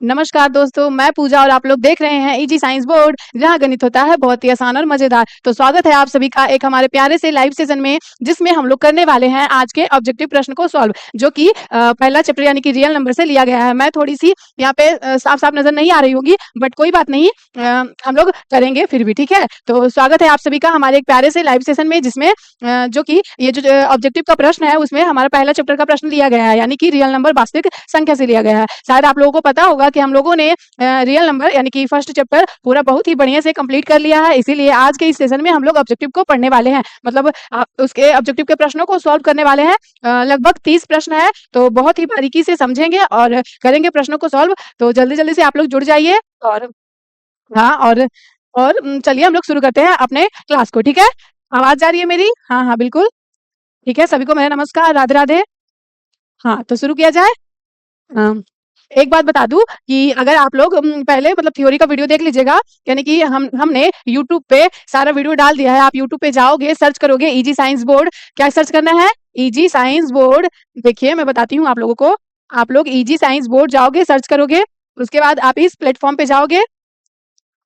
नमस्कार दोस्तों, मैं पूजा और आप लोग देख रहे हैं इजी साइंस बोर्ड, जहाँ गणित होता है बहुत ही आसान और मजेदार। तो स्वागत है आप सभी का एक हमारे प्यारे से लाइव सेशन में, जिसमें हम लोग करने वाले हैं आज के ऑब्जेक्टिव प्रश्न को सॉल्व, जो कि पहला चैप्टर यानी कि रियल नंबर से लिया गया है। मैं थोड़ी सी यहाँ पे साफ-साफ नजर नहीं आ रही होगी, बट कोई बात नहीं, हम लोग करेंगे फिर भी, ठीक है। तो स्वागत है आप सभी का हमारे एक प्यारे से लाइव सेशन में, जिसमें जो कि ये जो ऑब्जेक्टिव का प्रश्न है, उसमें हमारा पहला चैप्टर का प्रश्न लिया गया है, यानी कि रियल नंबर वास्तविक संख्या से लिया गया है। शायद आप लोगों को पता होगा कि हम लोगों ने रियल नंबर यानी कि फर्स्ट चैप्टर पूरा बहुत ही बढ़िया से कंप्लीट कर लिया है। इसीलिए आज के इस सेशन में हम लोग ऑब्जेक्टिव को पढ़ने वाले हैं, मतलब उसके ऑब्जेक्टिव के प्रश्नों को सॉल्व करने वाले हैं। लगभग 30 प्रश्न है, तो बहुत ही बारीकी से समझेंगे और करेंगे प्रश्नों को सॉल्व। तो जल्दी-जल्दी से आप लोग जुड़ जाइए और हाँ, और चलिए हम लोग शुरू करते हैं अपने क्लास को, ठीक है? आवाज़ जा रही है मेरी? हाँ, हाँ, बिल्कुल। ठीक है, सभी को मेरा नमस्कार, राधे-राधे। हाँ, तो शुरू किया जाए? एक बात बता दूँ कि अगर आप लोग पहले मतलब थ्योरी का वीडियो देख लीजिएगा, यानी कि हमने यूट्यूब पे सारा वीडियो डाल दिया है। आप यूट्यूब पे जाओगे, सर्च करोगे इजी साइंस बोर्ड। क्या सर्च करना है? Easy science board. देखिए, मैं बताती हूँ आप लोगों को। आप लोग इजी साइंस बोर्ड जाओगे, सर्च करोगे, उसके बाद आप इस प्लेटफ़ॉर्म पे जाओगे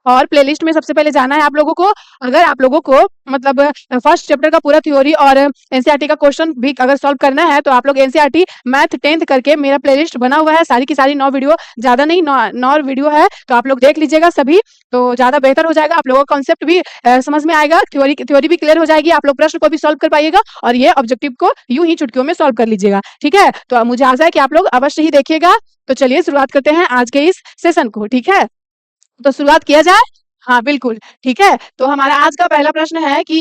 और प्लेलिस्ट में सबसे पहले जाना है आप लोगों को। अगर आप लोगों को मतलब फर्स्ट चैप्टर का पूरा थ्योरी और एनसीईआरटी का क्वेश्चन भी अगर सॉल्व करना है, तो आप लोग एनसीईआरटी मैथ 10th करके मेरा प्लेलिस्ट बना हुआ है। सारी की सारी 9 वीडियो, ज़्यादा नहीं 9 वीडियो है, तो आप लोग देख लीजिएगा सभी, तो ज़्यादा बेहतर हो जाएगा। आप लोगों को कॉन्सेप्ट भी समझ में आएगा, थ्योरी भी क्लियर हो जाएगी, आप लोग प्रश्न को भी सॉल्व कर पाइएगा और ये ऑब्जेक्टिव को यूँ ही चुटकियों में सॉल्व कर लीजिएगा, ठीक है? तो मुझे आशा है कि आप लोग अवश्य ही देखिएगा। तो चलिए शुरुआत करते हैं आज के इस सेशन को, ठीक है? तो शुरुआत किया जाए? हाँ, बिल्कुल, ठीक है। तो हमारा आज का पहला प्रश्न है कि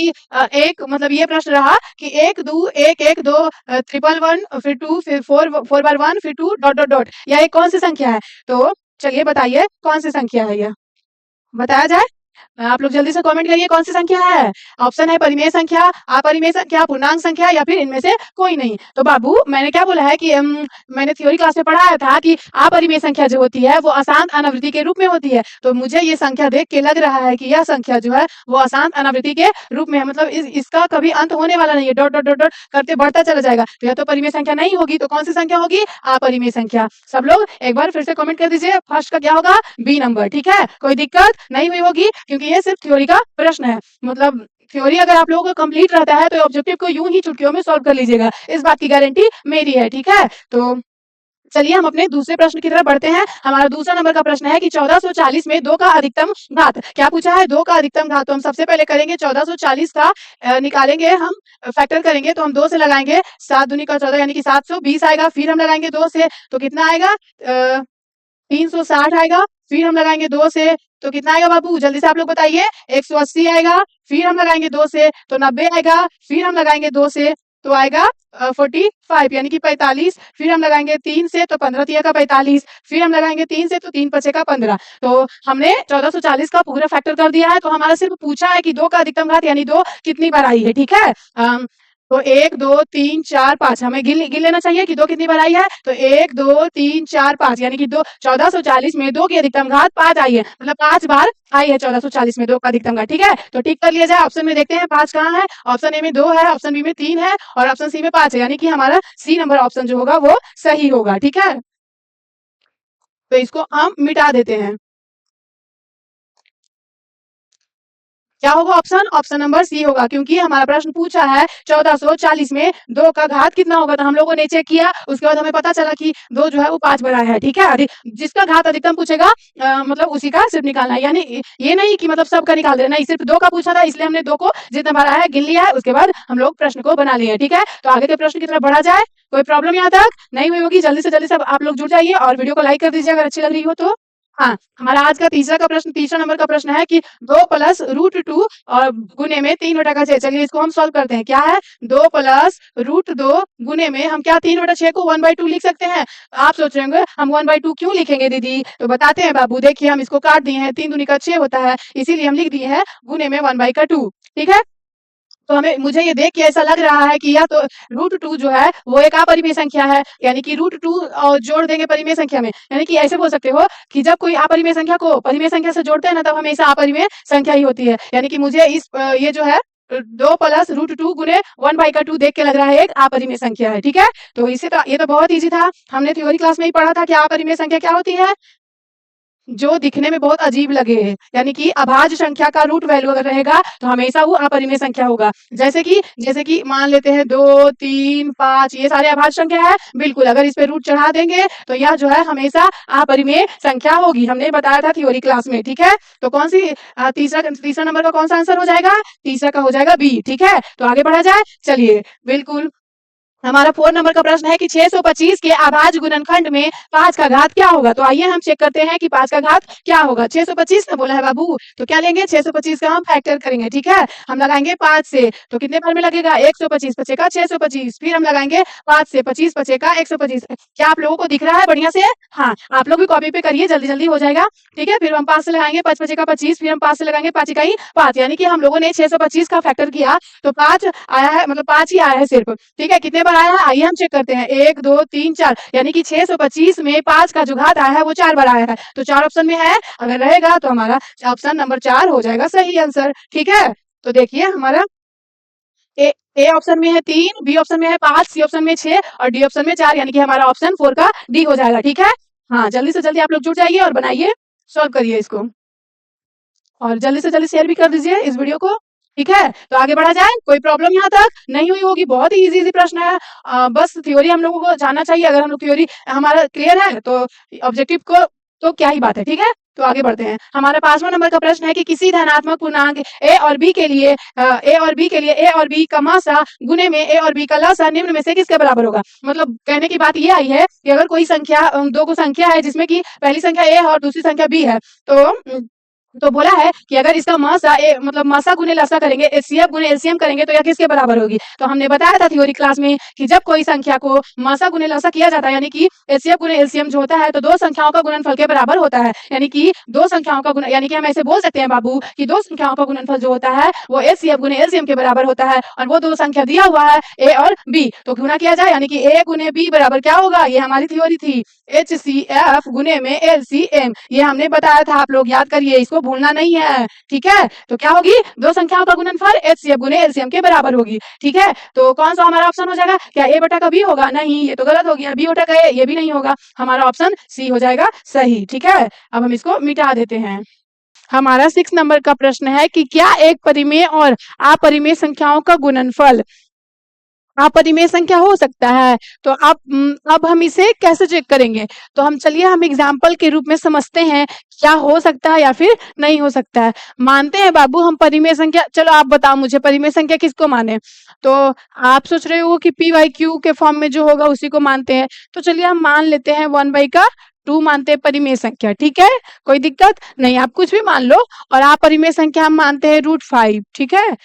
एक मतलब ये प्रश्न रहा कि 1 2 1 1 2 ट्रिपल 1 फिर 2 फिर 4 बार 1 फिर 2 डॉट डॉट डॉट, यह एक कौन-सी संख्या है? तो चलिए बताइए कौन-सी संख्या है यह? बताया जाए? आप लोग जल्दी से कमेंट करिए कौन सी संख्या है? ऑप्शन है परिमेय संख्या, अपरिमेय संख्या, पूर्णांक संख्या या फिर इनमें से कोई नहीं। तो बाबू मैंने क्या बोला है कि मैंने थ्योरी क्लास में पढ़ाया था कि अपरिमेय संख्या जो होती है वो अशांत अनावृत्ति के रूप में होती है। तो मुझे ये संख्या देख के लग रहा है कि यह संख्या जो है वो अशांत अनावृत्ति के रूप में है, मतलब इसका कभी अंत होने वाला नहीं है, डॉट डॉट डॉट डॉट करते बढ़ता चला जाएगा। तो यह तो परिमेय संख्या नहीं होगी, तो कौन सी संख्या होगी? अपरिमेय संख्या। सब लोग एक बार फिर से कमेंट कर दीजिए, फर्स्ट का क्या होगा? बी नंबर, ठीक है? कोई दिक्कत नहीं हुई होगी, क्योंकि ये सिर्फ थ्योरी का प्रश्न है। मतलब थ्योरी अगर आप लोगों का कंप्लीट रहता है, तो ऑब्जेक्टिव को यूं ही चुटकियों में सॉल्व कर लीजिएगा, इस बात की गारंटी मेरी है, ठीक है? तो चलिए हम अपने दूसरे प्रश्न की तरफ बढ़ते हैं। हमारा दूसरा नंबर का प्रश्न है कि 1440 में 2 का अधिकतम घात। क्या पूछा है? 2 का अधिकतम घात। तो हम सबसे पहले करेंगे 1440 का निकालेंगे हम, फैक्टर करेंगे तो हम 2 से लगाएंगे, 7 दूनी का 14 यानी कि 720 आएगा। फिर हम लगाएंगे 2 से तो कितना आएगा? 360 आएगा। फिर हम लगाएंगे 2 से तो कितना आएगा बाबू? जल्दी से आप लोग बताइए। 180 आएगा। फिर हम लगाएंगे 2 से तो 90 आएगा। फिर हम लगाएंगे 2 से तो आएगा 45 यानी कि 45। फिर हम लगाएंगे 3 से तो 15 तिया का 45। फिर हम लगाएंगे 3 से तो 3 पचे का 15। तो हमने 1440 का पूरा फैक्टर कर दिया है। तो हमारा सिर्फ पूछा है कि 2 का अधिकतम घात यानी 2 कितनी बार आई है, ठीक है? तो 1 2 3 4 5 हमें गिन लेना चाहिए कि 2 कितनी बार आई है। तो 1 2 3 4 5 यानी कि 1440 में 2 की अधिकतम घात 5 आई है, मतलब 5 बार आई है 1440 में 2 का अधिकतम घात, ठीक है? तो टिक कर लिया जाए। ऑप्शन में देखते हैं 5 कहाँ है। ऑप्शन ए में 2 है, ऑप्शन बी में 3 है और ऑप्शन सी में 5 है, यानी कि हमारा सी नंबर ऑप्शन जो होगा वो सही होगा, ठीक है? तो इसको हम मिटा देते हैं। क्या होगा ऑप्शन? ऑप्शन नंबर सी होगा, क्योंकि हमारा प्रश्न पूछा है 1440 में 2 का घात कितना होगा। तो हम लोगों ने चेक किया, उसके बाद हमें पता चला कि 2 जो है वो 5 बार आया है, ठीक है? जिसका घात अधिकतम पूछेगा मतलब उसी का सिर्फ निकालना है, यानी ये नहीं कि मतलब सबका निकाल देना, नहीं, सिर्फ 2 का पूछा था, इसलिए हमने 2 को जितना बार आया है गिन लिया है। उसके बाद हम लोग प्रश्न को बना लिए, ठीक है? तो आगे के प्रश्न की तरफ बढ़ा जाए। कोई प्रॉब्लम यहाँ तक नहीं हुई होगी? जल्दी से जल्दी सब आप लोग जुड़ जाइए और वीडियो को लाइक कर दीजिए अगर अच्छी लग रही हो तो। हाँ, हमारा आज का तीसरा नंबर का प्रश्न है कि 2 प्लस रूट 2 और गुने में 3/6। चलिए इसको हम सॉल्व करते हैं। क्या है? 2 प्लस रूट 2 गुने में हम क्या 3/6 को 1/2 लिख सकते हैं? आप सोच रहे होंगे हम 1/2 क्यों लिखेंगे दीदी? तो बताते हैं बाबू। देखिए हम इसको काट दिए हैं, 3 दूनी का 6 होता है, इसीलिए हम लिख दिए हैं गुने में 1/2, ठीक है? तो मुझे ये देख के ऐसा लग रहा है कि या तो रूट 2 जो है वो एक अपरिमेय संख्या है, यानी कि रूट 2 जोड़ देंगे परिमेय संख्या में, यानी कि ऐसे बोल सकते हो कि जब कोई अपरिमेय संख्या को परिमेय संख्या से जोड़ते हैं ना, तब हमेशा अपरिमेय संख्या ही होती है। यानी कि मुझे ये जो है 2 प्लस रूट 2 गुने 1/2 देख के लग रहा है एक अपरिमेय संख्या है, ठीक है? तो ये तो बहुत ईजी था, हमने थ्योरी क्लास में ही पढ़ा था कि अपरिमेय संख्या क्या होती है। जो दिखने में बहुत अजीब लगे, यानी कि अभाज्य संख्या का रूट वैल्यू अगर रहेगा तो हमेशा वो अपरिमेय संख्या होगा। जैसे कि मान लेते हैं 2, 3, 5 ये सारे अभाज्य संख्या है, बिल्कुल अगर इस पे रूट चढ़ा देंगे तो यह जो है हमेशा अपरिमेय संख्या होगी। हमने बताया था थ्योरी क्लास में, ठीक है। तो कौन सी तीसरा नंबर का कौन सा आंसर हो जाएगा? तीसरा का हो जाएगा बी, ठीक है। तो आगे बढ़ा जाए, चलिए बिल्कुल। हमारा 4 नंबर का प्रश्न है कि 625 के अभाज्य गुणनखंड में 5 का घात क्या होगा? तो आइए हम चेक करते हैं कि 5 का घात क्या होगा। 625 ना बोला है बाबू, तो क्या लेंगे? 625 का हम फैक्टर करेंगे, ठीक है। हम लगाएंगे 5 से, तो कितने बार में लगेगा? 125 बचेगा 625, फिर हम लगाएंगे 5 से, 25 बचेगा 125। क्या आप लोगों को दिख रहा है बढ़िया से? हाँ, आप लोग भी कॉपी पे करिए, जल्दी जल्दी हो जाएगा, ठीक है। फिर हम 5 से लगाएंगे, 5 बचेगा 25, फिर हम 5 से लगाएंगे 5 इकाई 5, यानी कि हम लोगों ने 625 का फैक्टर किया तो 5 आया है, मतलब 5 ही आया है सिर्फ, ठीक है। कितने बार आया है आइए हम चेक करते हैं, 1 2 3 4, यानी कि 625 में 5 का जो घात आया है वो 4 बार आया है, तो 4 ऑप्शन में है, अगर रहेगा तो हमारा ऑप्शन नंबर 4 हो जाएगा सही आंसर, ठीक है। तो देखिए हमारा ए ऑप्शन में है 3, बी ऑप्शन में है 5, सी ऑप्शन में 6 और डी ऑप्शन में 4, यानी कि हमारा ऑप्शन 4 का डी हो जाएगा, ठीक है। हाँ, जल्दी से जल्दी आप लोग जुट जाइए और बनाइए, सॉल्व करिए इसको, और जल्दी से जल्दी शेयर भी कर दीजिए इस वीडियो को, ठीक है। तो आगे बढ़ा जाए, कोई प्रॉब्लम यहाँ तक नहीं हुई होगी, बहुत ही इजी प्रश्न है। बस थ्योरी हम लोगों को जानना चाहिए, अगर हम लोग थ्योरी हमारा क्लियर है तो ऑब्जेक्टिव को तो क्या ही बात है, ठीक है। तो आगे बढ़ते हैं। हमारा 5वां नंबर का प्रश्न है कि किसी धनात्मक पूर्णांक ए और बी के लिए ए और बी का मासा गुने में ए और बी का लसा निम्न में से किसके बराबर होगा? मतलब कहने की बात ये आई है कि अगर कोई संख्या दो को संख्या है जिसमें कि पहली संख्या ए है और दूसरी संख्या बी है, तो बोला है कि अगर इसका मासा मतलब मासा गुने लसा करेंगे, एचसीएफ गुने एलसीएम करेंगे तो यह किसके बराबर होगी? तो हमने बताया था थ्योरी क्लास में कि जब कोई संख्या को मासा गुने लसा किया जाता है, यानी कि एचसीएफ गुने एलसीएम जो होता है तो दो संख्याओं का गुणनफल के बराबर होता है, यानी कि दो संख्याओं का गुण, यानी कि हम ऐसे बोल सकते हैं बाबू कि दो संख्याओं का गुणनफल जो होता है वो एचसीएफ गुने एलसीएम के बराबर होता है, और वो दो संख्या दिया हुआ है ए और बी, तो गुना किया जाए, यानी कि ए गुने बी बराबर क्या होगा? ये हमारी थ्योरी थी, एचसीएफ गुने में एलसीएम, ये हमने बताया था, आप लोग याद करिए, इसको भूलना नहीं है, ठीक है। तो क्या होगी? दो संख्याओं का गुणनफल एचसीएफ गुने एलसीएम के बराबर होगी, ठीक है। तो कौन सा हमारा ऑप्शन हो जाएगा? क्या ए बटा का बी होगा? नहीं, ये तो गलत हो गया। बी बटा का ए, ये भी नहीं होगा, हमारा ऑप्शन सी हो जाएगा सही, ठीक है। अब हम इसको मिटा देते हैं। हमारा 6 नंबर का प्रश्न है कि क्या एक परिमेय और अपरिमेय संख्याओं का गुणनफल अपरिमेय संख्या हो सकता है? तो अब हम इसे कैसे चेक करेंगे? तो हम एग्जाम्पल के रूप में समझते हैं क्या हो सकता है या फिर नहीं हो सकता है। मानते हैं बाबू हम परिमेय संख्या, चलो आप बताओ मुझे परिमेय संख्या किसको माने? तो आप सोच रहे हो कि पी बाई क्यू के फॉर्म में जो होगा उसी को मानते हैं, तो चलिए हम मान लेते हैं 1/2 मानते हैं परिमेय संख्या, ठीक है। कोई दिक्कत नहीं, आप कुछ भी मान लो, और आप परिमेय संख्या हम मानते हैं √5, ठीक है।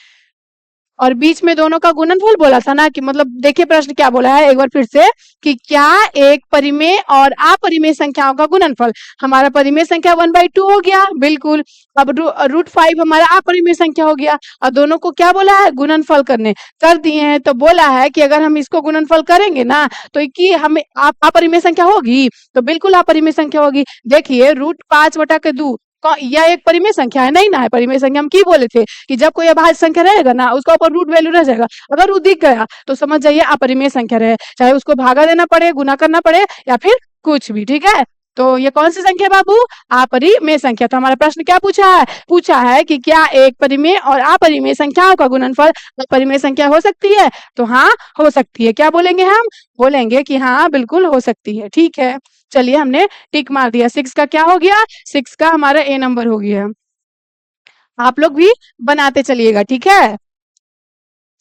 और बीच में दोनों का गुणनफल बोला था ना, कि मतलब देखिए प्रश्न क्या बोला है एक बार फिर से, कि क्या एक परिमेय और अपरिमेय संख्याओं का गुणनफल? हमारा परिमेय संख्या 1/2 हो गया, बिल्कुल। अब √5 हमारा अपरिमेय संख्या हो गया, और दोनों को क्या बोला है? गुणनफल करने कर दिए हैं। तो बोला है कि अगर हम इसको गुणनफल करेंगे ना तो कि हमें अपरिमेय संख्या होगी, तो बिल्कुल अपरिमेय संख्या होगी। देखिए √5/2 यह एक परिमेय संख्या है? नहीं ना है परिमेय संख्या। हम की बोले थे कि जब कोई अभाज्य संख्या रहेगा ना उसका ऊपर रूट वैल्यू रह जाएगा, अगर वो दिख गया तो समझ जाइए अपरिमेय संख्या रहे, चाहे उसको भागा देना पड़े, गुना करना पड़े या फिर कुछ भी, ठीक है। तो ये कौन सी संख्या बाबू? अपरिमेय संख्या। तो हमारा प्रश्न क्या पूछा है? पूछा है कि क्या एक परिमेय और अपरिमेय संख्याओं का गुणनफल अपरिमेय संख्या हो सकती है? तो हाँ हो सकती है। क्या बोलेंगे हम? बोलेंगे कि हाँ बिल्कुल हो सकती है, ठीक है। चलिए हमने टिक मार दिया। 6 का क्या हो गया? 6 का हमारा ए नंबर हो गया। आप लोग भी बनाते चलिएगा, ठीक है।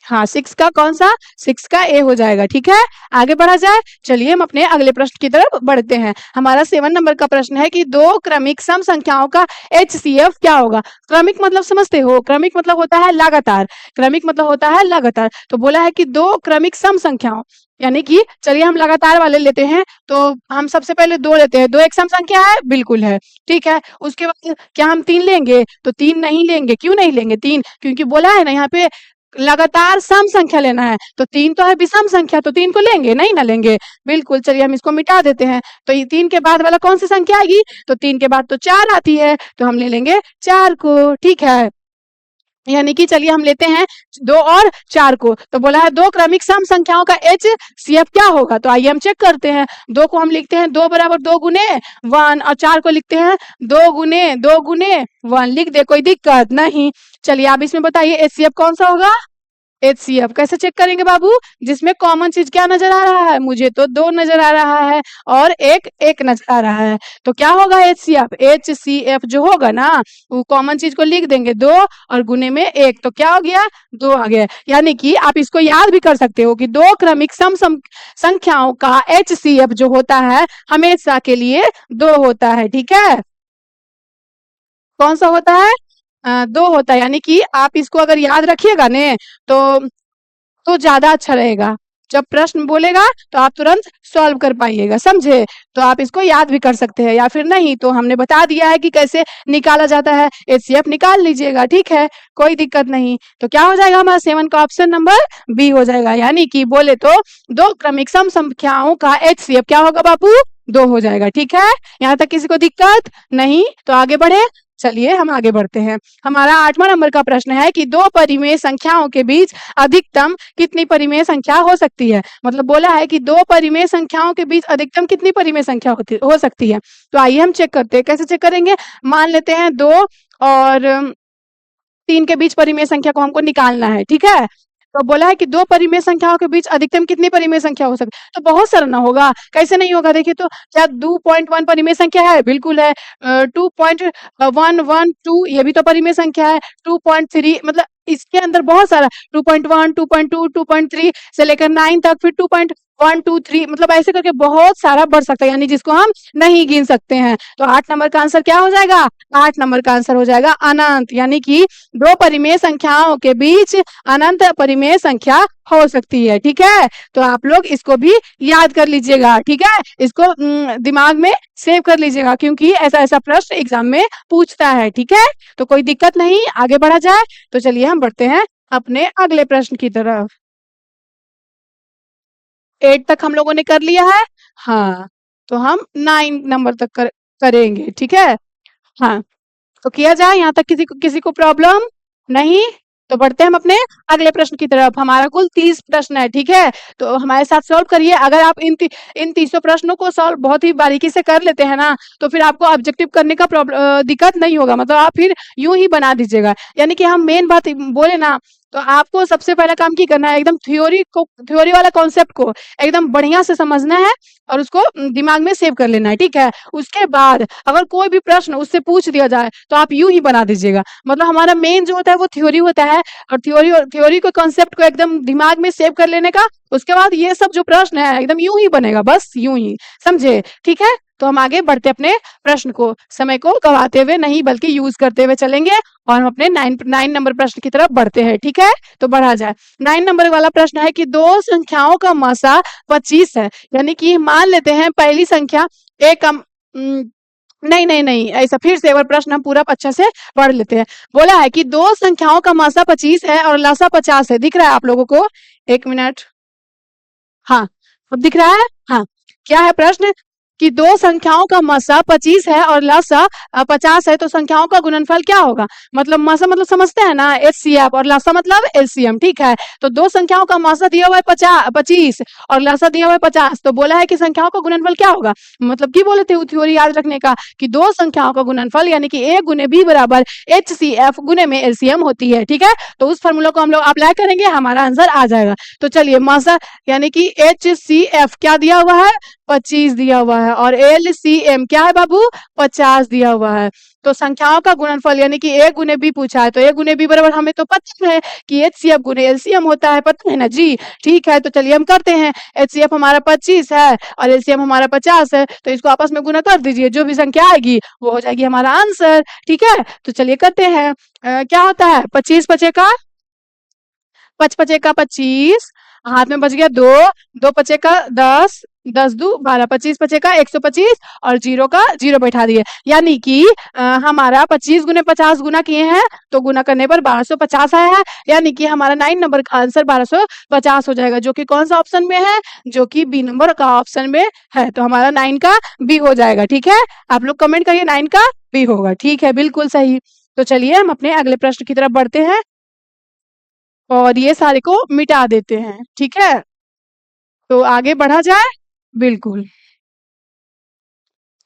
हाँ 6 का कौन सा? 6 का ए हो जाएगा, ठीक है। आगे बढ़ा जाए, चलिए हम अपने अगले प्रश्न की तरफ बढ़ते हैं। हमारा 7 नंबर का प्रश्न है कि दो क्रमिक सम संख्याओं का एचसीएफ क्या होगा? क्रमिक मतलब समझते हो? क्रमिक मतलब होता है लगातार, क्रमिक मतलब होता है लगातार। तो बोला है कि दो क्रमिक सम संख्याओं, यानी कि चलिए हम लगातार वाले लेते हैं, तो हम सबसे पहले 2 लेते हैं। 2 एक सम संख्या है? बिल्कुल है, ठीक है। उसके बाद क्या हम 3 लेंगे? तो 3 नहीं लेंगे। क्यों नहीं लेंगे 3? क्योंकि बोला है ना यहाँ पे लगातार सम संख्या लेना है, तो 3 तो है विषम संख्या, तो 3 को लेंगे नहीं ना लेंगे, बिल्कुल। चलिए हम इसको मिटा देते हैं। तो ये 3 के बाद वाला कौन सी संख्या आएगी? तो 3 के बाद तो 4 आती है, तो हम ले लेंगे 4 को, ठीक है। यानी कि चलिए हम लेते हैं 2 और 4 को। तो बोला है 2 क्रमिक सम संख्याओं का HCF क्या होगा? तो आइए हम चेक करते हैं। 2 को हम लिखते हैं 2 बराबर 2 गुने 1 और 4 को लिखते हैं 2 गुने 1। लिख दे, कोई दिक्कत नहीं। चलिए आप इसमें बताइए HCF कौन सा होगा? HCF कैसे चेक करेंगे बाबू? जिसमें कॉमन चीज क्या नजर आ रहा है? मुझे तो 2 नजर आ रहा है और एक नजर आ रहा है। तो क्या होगा HCF जो होगा ना, वो कॉमन चीज को लिख देंगे 2 और गुने में 1, तो क्या हो गया? 2 आ गया। यानी कि आप इसको याद भी कर सकते हो कि 2 क्रमिक सम संख्याओं का HCF जो होता है हमेशा के लिए 2 होता है। ठीक है, कौन सा होता है? 2 होता है। यानी कि आप इसको अगर याद रखिएगा ने तो ज्यादा अच्छा रहेगा। जब प्रश्न बोलेगा तो आप तुरंत सॉल्व कर पाइएगा, समझे? तो आप इसको याद भी कर सकते हैं, या फिर नहीं तो हमने बता दिया है कि कैसे निकाला जाता है। HCF निकाल लीजिएगा, ठीक है, कोई दिक्कत नहीं। तो क्या हो जाएगा हमारा 7 का ऑप्शन नंबर बी हो जाएगा। यानी कि बोले तो 2 क्रमिक सम संख्याओं का HCF क्या होगा बाबू? 2 हो जाएगा। ठीक है, यहाँ तक किसी को दिक्कत नहीं? तो आगे बढ़े। चलिए हम आगे बढ़ते हैं। हमारा 8वां नंबर का प्रश्न है कि 2 परिमेय संख्याओं के बीच अधिकतम कितनी परिमेय संख्या हो सकती है? मतलब बोला है कि 2 परिमेय संख्याओं के बीच अधिकतम कितनी परिमेय संख्या हो सकती है। तो आइए हम चेक करते हैं। कैसे चेक करेंगे? मान लेते हैं 2 और 3 के बीच परिमेय संख्या को हमको निकालना है। ठीक है, तो बोला है कि 2 परिमेय संख्याओं के बीच अधिकतम कितनी परिमेय संख्या हो सकती है? तो बहुत सारा ना होगा, कैसे नहीं होगा? देखिए तो क्या 2.1 परिमेय संख्या है? बिल्कुल है। 2.112 ये भी तो परिमेय संख्या है। 2.3 मतलब इसके अंदर बहुत सारा 2.1 2.2 2.3 से लेकर 9 तक, फिर 2.1 2 3 मतलब ऐसे करके बहुत सारा बढ़ सकता है, यानी जिसको हम नहीं गिन सकते हैं। तो 8 नंबर का आंसर क्या हो जाएगा? 8 नंबर का आंसर हो जाएगा अनंत। यानी कि 2 परिमेय संख्याओं के बीच अनंत परिमेय संख्या हो सकती है। ठीक है, तो आप लोग इसको भी याद कर लीजिएगा। ठीक है, इसको दिमाग में सेव कर लीजिएगा, क्योंकि ऐसा ऐसा प्रश्न एग्जाम में पूछता है। ठीक है, तो कोई दिक्कत नहीं, आगे बढ़ा जाए। तो चलिए हम बढ़ते हैं अपने अगले प्रश्न की तरफ। 8 तक हम लोगों ने कर लिया है। हाँ, तो हम 9 नंबर तक करेंगे। ठीक है, हाँ, तो किया जाए। यहाँ तक किसी को प्रॉब्लम नहीं? तो बढ़ते हैं हम अपने अगले प्रश्न की तरफ। हमारा कुल 30 प्रश्न है। ठीक है, तो हमारे साथ सॉल्व करिए। अगर आप इन 30 प्रश्नों को सॉल्व बहुत ही बारीकी से कर लेते हैं ना, तो फिर आपको ऑब्जेक्टिव करने का दिक्कत नहीं होगा। मतलब आप फिर यूं ही बना दीजिएगा। यानी कि हम मेन बात बोले ना, तो आपको सबसे पहला काम की करना है, एकदम थ्योरी वाला कॉन्सेप्ट को एकदम बढ़िया से समझना है और उसको दिमाग में सेव कर लेना है। ठीक है, उसके बाद अगर कोई भी प्रश्न उससे पूछ दिया जाए तो आप यूं ही बना दीजिएगा। मतलब हमारा मेन जो होता है वो थ्योरी होता है, और थ्योरी को कॉन्सेप्ट को एकदम दिमाग में सेव कर लेने का। उसके बाद ये सब जो प्रश्न है एकदम यूं ही बनेगा, बस यूं ही, समझे? ठीक है, तो हम आगे बढ़ते अपने प्रश्न को समय को गवाते हुए नहीं, बल्कि यूज करते हुए चलेंगे और हम अपने 9 नंबर प्रश्न की तरफ बढ़ते हैं। ठीक है, तो बढ़ा जाए। 9 नंबर वाला प्रश्न है कि 2 संख्याओं का मसा 25 है। यानी कि मान लेते हैं पहली संख्या एक नहीं नहीं नहीं, ऐसा फिर से एक बार प्रश्न हम पूरा अच्छे से पढ़ लेते हैं। बोला है कि 2 संख्याओं का मसा 25 है और लसा 50 है। दिख रहा है आप लोगों को? 1 मिनट। हाँ, अब दिख रहा है? हाँ, क्या है प्रश्न? कि 2 संख्याओं का मसा 25 है और लसा 50 है, तो संख्याओं का गुणनफल क्या होगा? मतलब मसा मतलब समझते हैं ना, HCF, और लसा मतलब LCM। ठीक है, तो 2 संख्याओं का मसा दिया हुआ है 25 और लसा दिया हुआ है 50, तो बोला है कि संख्याओं का गुणनफल क्या होगा? मतलब कि बोले थे थ्योरी याद रखने का कि 2 संख्याओं का गुणनफल यानी कि A गुने B बराबर HCF गुने में LCM होती है। ठीक है, तो उस फॉर्मूला को हम लोग अप्लाई करेंगे, हमारा आंसर आ जाएगा। तो चलिए, मसा यानी कि HCF क्या दिया हुआ है? 25 दिया हुआ है, और LCM क्या है बाबू? 50 दिया हुआ है। तो संख्याओं का गुणनफल यानी कि A गुने B पूछा है, तो A गुने B बराबर हमें तो पता है कि HCF गुने LCM होता है, पता है ना जी? ठीक है, तो चलिए हम करते हैं। HCF हमारा 25 है और LCM हमारा 50 है, तो इसको आपस में गुना कर दीजिए, जो भी संख्या आएगी वो हो जाएगी हमारा आंसर। ठीक है, तो चलिए करते हैं। क्या होता है? 25 पचे का 25, हाथ में बच गया 2, 2 पचे का 10, 10 दू 12, 25 पचे का 125 और 0 का 0 बैठा दिए। यानी कि हमारा 25 गुने 50 गुना किए हैं, तो गुना करने पर 1250 आया है। यानी कि हमारा 9 नंबर का आंसर 1250 हो जाएगा, जो कि कौन सा ऑप्शन में है? जो कि बी नंबर का ऑप्शन में है। तो हमारा 9 का बी हो जाएगा। ठीक है, आप लोग कमेंट करिए 9 का बी होगा। ठीक है, बिल्कुल सही। तो चलिए हम अपने अगले प्रश्न की तरफ बढ़ते हैं। और ये सारे को मिटा देते हैं। ठीक है, तो आगे बढ़ा जाए। बिल्कुल,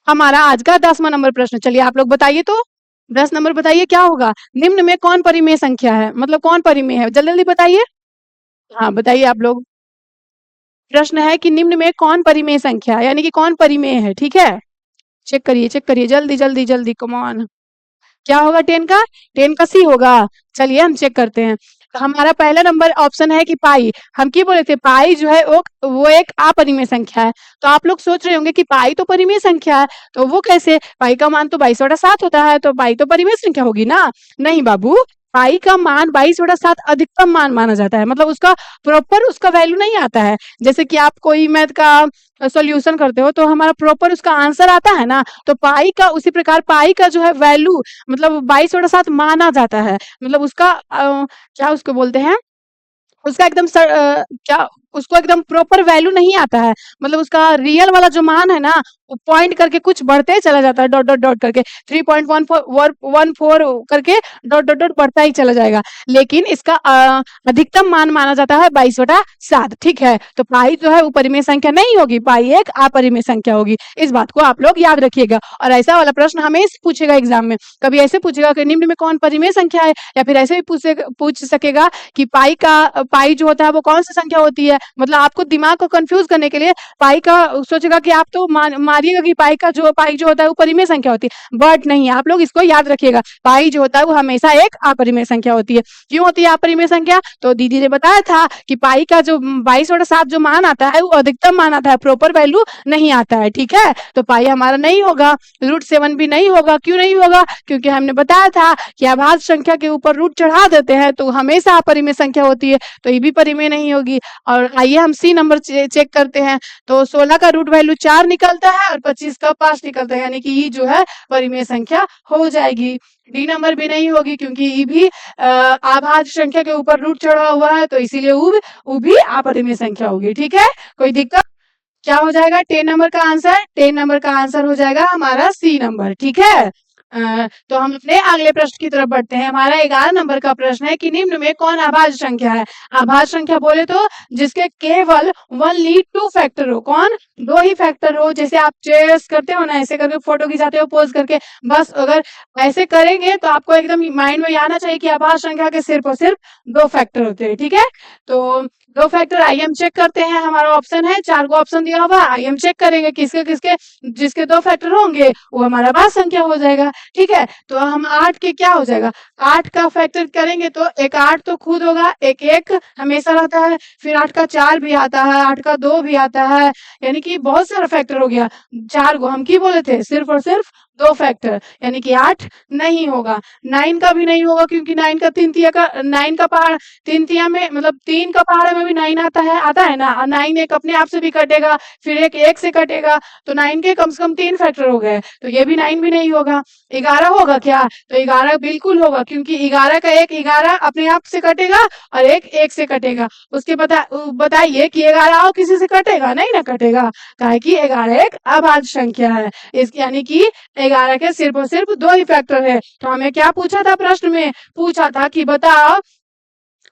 हमारा आज का 10वां नंबर प्रश्न, चलिए आप लोग बताइए तो। 10 नंबर बताइए क्या होगा। निम्न में कौन परिमेय संख्या है, मतलब कौन परिमेय है, जल्दी जल्दी बताइए। हाँ बताइए आप लोग। प्रश्न है कि निम्न में कौन परिमेय संख्या है, यानी कि कौन परिमेय है। ठीक है, चेक करिए जल्दी जल्दी जल्दी, कम ऑन। क्या होगा 10 का, 10 का सी होगा। चलिए हम चेक करते हैं। तो हमारा पहला नंबर ऑप्शन है कि पाई। हम क्या बोले थे, पाई जो है वो एक अपरिमेय संख्या है। तो आप लोग सोच रहे होंगे कि पाई तो परिमेय संख्या है, तो वो कैसे, पाई का मान तो 22/7 होता है, तो पाई तो परिमेय संख्या होगी ना। नहीं बाबू, पाई का मान 22/7 अधिकतम मान माना जाता है, मतलब उसका प्रॉपर उसका वैल्यू नहीं आता है। जैसे कि आप कोई मैथ का सॉल्यूशन करते हो तो हमारा प्रॉपर उसका आंसर आता है ना, तो पाई का उसी प्रकार पाई का जो है वैल्यू मतलब 22/7 माना जाता है। मतलब उसका क्या उसको बोलते हैं, उसका एकदम क्या उसको एकदम प्रॉपर वैल्यू नहीं आता है। मतलब उसका रियल वाला जो मान है ना, वो पॉइंट करके कुछ बढ़ते चला जाता है, डॉट डॉट डॉट करके 3.14 करके डॉट डॉट डॉट बढ़ता ही चला जाएगा। लेकिन इसका अधिकतम मान माना जाता है 22/7। ठीक है, तो पाई जो है वो परिमेय संख्या नहीं होगी, पाई एक अपरिमेय संख्या होगी। इस बात को आप लोग याद रखिएगा। और ऐसा वाला प्रश्न हमेशा पूछेगा एग्जाम में, कभी ऐसे पूछेगा कि निम्न में कौन परिमेय संख्या है, या फिर ऐसे भी पूछ सकेगा कि पाई जो होता है वो कौन सी संख्या होती है। मतलब आपको दिमाग को कंफ्यूज करने के लिए पाई का सोचेगा कि आप तो मारिएगा कि पाई जो होता है वो परिमेय संख्या होती है, बट नहीं, आप लोग इसको याद रखिएगा, पाई जो होता है वो हमेशा एक अपरिमेय संख्या होती है। क्यों होती है अपरिमेय संख्या, तो दीदी ने बताया था कि पाई का जो 22/7 जो मान आता है वो अधिकतम मान आता है, प्रॉपर वैल्यू नहीं आता है। ठीक है, तो पाई हमारा नहीं होगा, √7 भी नहीं होगा। क्यों नहीं होगा, क्योंकि हमने बताया था कि अभाज्य संख्या के ऊपर रूट चढ़ा देते हैं तो हमेशा अपरिमेय संख्या होती है, तो ये भी परिमेय नहीं होगी। और आइए हम सी नंबर चेक करते हैं। तो 16 का रूट वैल्यू 4 निकलता है और 25 का 5 निकलता है, यानी कि ये जो है परिमेय संख्या हो जाएगी। डी नंबर भी नहीं होगी क्योंकि ये भी अभाज्य संख्या के ऊपर रूट चढ़ा हुआ है, तो इसीलिए वो भी अपरिमेय संख्या होगी। ठीक है, कोई दिक्कत, क्या हो जाएगा 10 नंबर का आंसर, 10 नंबर का आंसर हो जाएगा हमारा सी नंबर। ठीक है, तो हम अपने अगले प्रश्न की तरफ बढ़ते हैं। हमारा 11 नंबर का प्रश्न है कि निम्न में कौन अभाज्य संख्या है। अभाज्य संख्या बोले तो जिसके केवल 1 लीड 2 फैक्टर हो, कौन, 2 ही फैक्टर हो। जैसे आप चेयर्स करते हो ना, ऐसे करके फोटो खिंचाते हो पोज करके, बस अगर ऐसे करेंगे तो आपको एकदम माइंड में आना चाहिए कि अभाज्य संख्या के सिर्फ और सिर्फ 2 फैक्टर होते हैं। ठीक है, तो 2 फैक्टर आइए हम चेक करते हैं। हमारा ऑप्शन है, 4 को ऑप्शन दिया हुआ, आइए हम चेक करेंगे किसके किसके जिसके 2 फैक्टर होंगे वो हमारा अभाज्य संख्या हो जाएगा। ठीक है, तो हम 8 के क्या हो जाएगा, 8 का फैक्टर करेंगे तो एक 8 तो खुद होगा, एक 1 हमेशा रहता है, फिर 8 का 4 भी आता है, 8 का 2 भी आता है, यानी कि बहुत सारा फैक्टर हो गया। 4 को हम की बोले थे, सिर्फ और सिर्फ 2 फैक्टर, यानी कि 8 नहीं होगा। 9 का भी नहीं होगा क्योंकि 9 का 3 तिया का 9 का पहाड़ 3 तिया में मतलब 3 का पहाड़ में भी 9 आता है ना, 9 एक अपने आप से भी कटेगा, फिर एक 1 से कटेगा, तो 9 के कम से कम 3 फैक्टर हो गए, तो ये भी 9 भी नहीं होगा। 11 होगा क्या, तो 11 बिल्कुल होगा क्योंकि 11 का एक 11 अपने आप से कटेगा और एक 1 से कटेगा। उसके बताइए कि 11 और किसी से कटेगा नहीं ना, कटेगा, काहे कि 11 एक अभाज्य संख्या है, इस यानी कि 11 के सिर्फ और सिर्फ 2 ही फैक्टर है। तो हमें क्या पूछा था, प्रश्न में पूछा था कि बताओ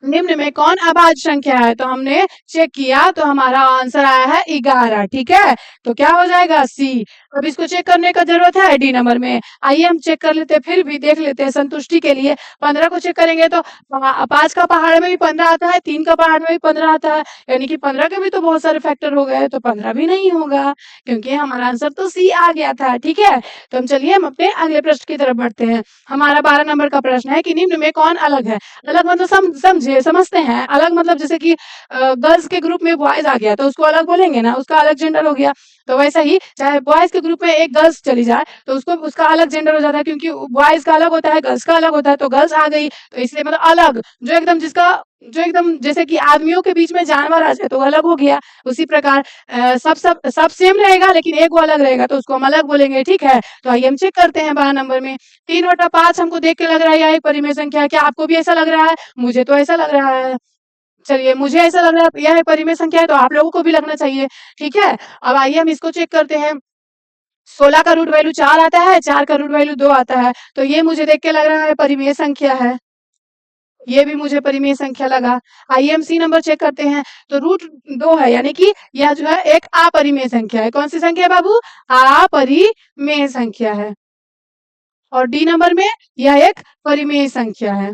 निम्न में कौन अभाज्य संख्या है, तो हमने चेक किया तो हमारा आंसर आया है 11। ठीक है, तो क्या हो जाएगा सी। अब इसको चेक करने का जरूरत है डी नंबर में, आइए हम चेक कर लेते हैं, फिर भी देख लेते हैं संतुष्टि के लिए। 15 को चेक करेंगे तो 5 का पहाड़ में भी 15 आता है, 3 का पहाड़ में भी 15 आता है, यानी कि 15 के भी तो बहुत सारे फैक्टर हो गए, तो 15 भी नहीं होगा क्योंकि हमारा आंसर तो सी आ गया था। ठीक है, तो हम चलिए हम अपने अगले प्रश्न की तरफ बढ़ते हैं। हमारा 12 नंबर का प्रश्न है कि निम्न में कौन अलग है। अलग मतलब समझते हैं, अलग मतलब जैसे कि गर्ल्स के ग्रुप में बॉयज आ गया तो उसको अलग बोलेंगे ना, उसका अलग जेंडर हो गया। तो वैसा ही चाहे बॉयज के ग्रुप में एक गर्ल्स चली जाए तो उसको उसका अलग जेंडर हो जाता है, क्योंकि बॉयज का अलग होता है, गर्ल्स का अलग होता है, तो गर्ल्स आ गई, तो इसलिए मतलब अलग जो एकदम जैसे कि आदमियों के बीच में जानवर आ जाए तो अलग हो गया। उसी प्रकार सब सेम रहेगा लेकिन एक वो अलग रहेगा तो उसको हम अलग बोलेंगे। ठीक है, तो आइए हम चेक करते हैं 12 नंबर में। 3/5 हमको देख के लग रहा है यह एक परिमेय संख्या है, क्या आपको भी ऐसा लग रहा है, मुझे तो ऐसा लग रहा है। चलिए, मुझे ऐसा लग रहा है यह परिमेय संख्या है तो आप लोगों को भी लगना चाहिए। ठीक है, अब आइए हम इसको चेक करते हैं। 16 का रूट वैल्यू 4 आता है, 4 का रूट वैल्यू 2 आता है, तो ये मुझे देख के लग रहा है परिमेय संख्या है। ये भी मुझे परिमेय संख्या लगा। आइए हम सी नंबर चेक करते हैं। तो √2 है, यानी कि यह जो है एक अपरिमेय संख्या है। कौन सी संख्या है बाबू? अपरिमेय संख्या है। और डी नंबर में यह एक परिमेय संख्या है।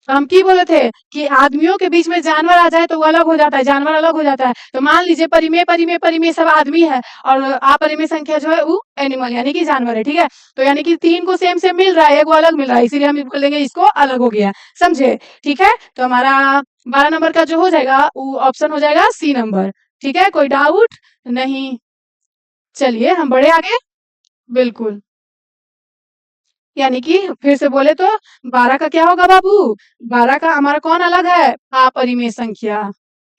तो हम की बोले थे कि आदमियों के बीच में जानवर आ जाए तो वो अलग हो जाता है, जानवर अलग हो जाता है। तो मान लीजिए परिमेय परिमेय परिमेय सब आदमी है और अपरिमेय संख्या जो है वो एनिमल यानी कि जानवर है, ठीक है। तो यानी कि 3 को सेम सेम मिल रहा है, एक वो अलग मिल रहा है, इसीलिए हम बोल देंगे इसको अलग हो गया, समझे? ठीक है, तो हमारा 12 नंबर का जो हो जाएगा वो ऑप्शन हो जाएगा सी नंबर। ठीक है, कोई डाउट नहीं? चलिए हम बढ़े आगे। बिल्कुल, यानी कि फिर से बोले तो 12 का क्या होगा बाबू? 12 का हमारा कौन अलग है? अपरिमेय संख्या।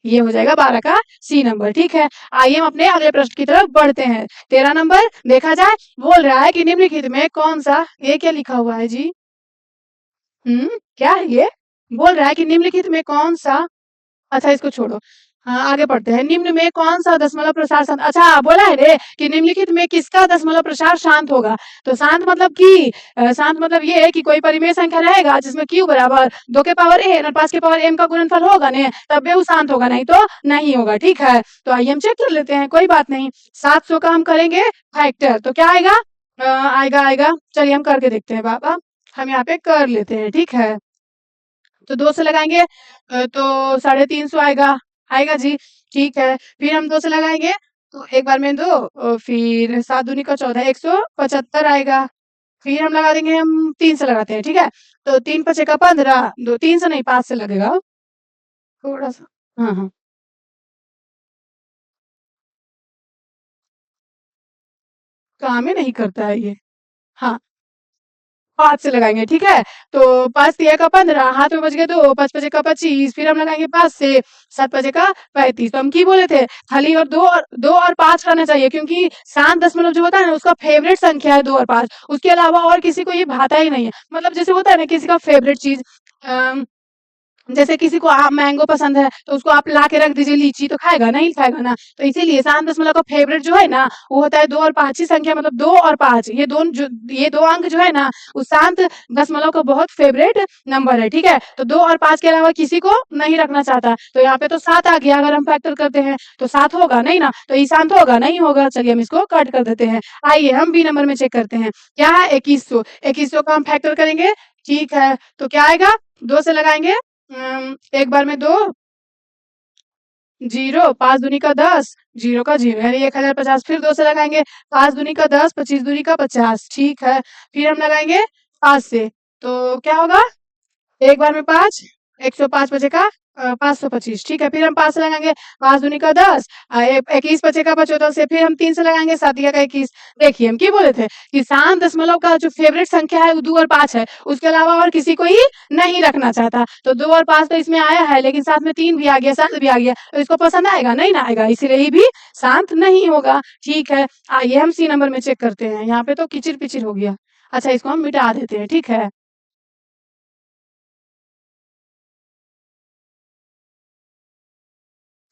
ये हो जाएगा 12 का सी नंबर। ठीक है, आइए हम अपने अगले प्रश्न की तरफ बढ़ते हैं। 13 नंबर देखा जाए, बोल रहा है कि निम्नलिखित में कौन सा, ये क्या लिखा हुआ है जी? क्या है ये? बोल रहा है कि निम्नलिखित में कौन सा, अच्छा इसको छोड़ो। हाँ, आगे बढ़ते हैं। निम्न में कौन सा दशमलव प्रसार शांत, अच्छा बोला है रे कि निम्नलिखित में किसका दशमलव प्रसार शांत होगा। तो शांत मतलब कि शांत मतलब ये है कि कोई परिमेय संख्या रहेगा जिसमें q बराबर 2 के पावर n और 5 के पावर m का गुणनफल होगा ने, तब वो शांत होगा, नहीं तो नहीं होगा। ठीक है, तो आइए हम चेक कर लेते हैं, कोई बात नहीं। 700 का हम करेंगे फैक्टर, तो क्या आएगा? आएगा, चलिए हम करके देखते हैं बाबा, हम यहाँ पे कर लेते हैं। ठीक है, तो 2 से लगाएंगे तो 350 आएगा, आएगा जी। ठीक है, फिर हम 2 से लगाएंगे तो एक बार में 2 फिर 7 दूनी का 14 175 आएगा। फिर हम लगा देंगे, हम 3 से लगाते हैं। ठीक है, तो 3 5 का 15, 2 3 से नहीं 5 से लगेगा थोड़ा सा। हाँ, काम ही नहीं करता है ये। हाँ, 5 से लगाएंगे। ठीक है, तो 5 तिया का 15, हाथ में बच गए 2, 5 पचे का 25, फिर हम लगाएंगे 5 से, 7 पचे का 35। तो हम की बोले थे, खाली और 2 और 5 करना चाहिए, क्योंकि शांत दशमलव जो होता है ना उसका फेवरेट संख्या है 2 और 5, उसके अलावा और किसी को ये भाता ही नहीं है। मतलब जैसे होता है ना किसी का फेवरेट चीज, जैसे किसी को मैंगो पसंद है तो उसको आप ला के रख दीजिए, लीची तो खाएगा नहीं, खाएगा ना। तो इसीलिए शांत दशमलव का फेवरेट जो है ना वो होता है 2 और 5 की संख्या, मतलब 2 और 5, ये दो अंक जो है ना उस शांत दशमलव का बहुत फेवरेट नंबर है। ठीक है, तो 2 और 5 के अलावा किसी को नहीं रखना चाहता। तो यहाँ पे तो 7 आ गया, अगर हम फैक्टर करते हैं तो 7 होगा नहीं ना, तो ये शांत होगा नहीं होगा। चलिए हम इसको कट कर देते हैं। आइए हम बी नंबर में चेक करते हैं, क्या है? 2100। 2100 का हम फैक्टर करेंगे। ठीक है, तो क्या आएगा? 2 से लगाएंगे, एक बार में 2 0, 5 दूनी का 10, 0 का 0 यानी 1050। फिर 2 से लगाएंगे, 5 दूनी का 10, 25 दूनी का 50। ठीक है, फिर हम लगाएंगे 5 से, तो क्या होगा? एक बार में 5, 105 बचेगा 525। ठीक है, फिर हम 5 से लगाएंगे, 5 दूनी का 10, 21 बचेगा 75 से, फिर हम 3 से लगाएंगे, 7 का 21। देखिए हम क्या बोले थे कि शांत दशमलव का जो फेवरेट संख्या है वो 2 और 5 है, उसके अलावा और किसी को ही नहीं रखना चाहता। तो 2 और 5 तो इसमें आया है, लेकिन साथ में 3 भी आ गया, 7 भी आ गया, तो इसको पसंद आएगा नहीं ना आएगा, इसीलिए ये भी शांत नहीं होगा। ठीक है, आइए हम सी नंबर में चेक करते हैं। यहाँ पे तो किचिर पिचिर हो गया, अच्छा इसको हम मिटा देते हैं। ठीक है,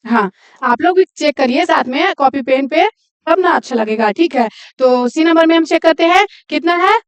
हाँ, आप लोग भी चेक करिए साथ में कॉपी पेन पे, तब ना अच्छा लगेगा। ठीक है, तो सी नंबर में हम चेक करते हैं कितना है।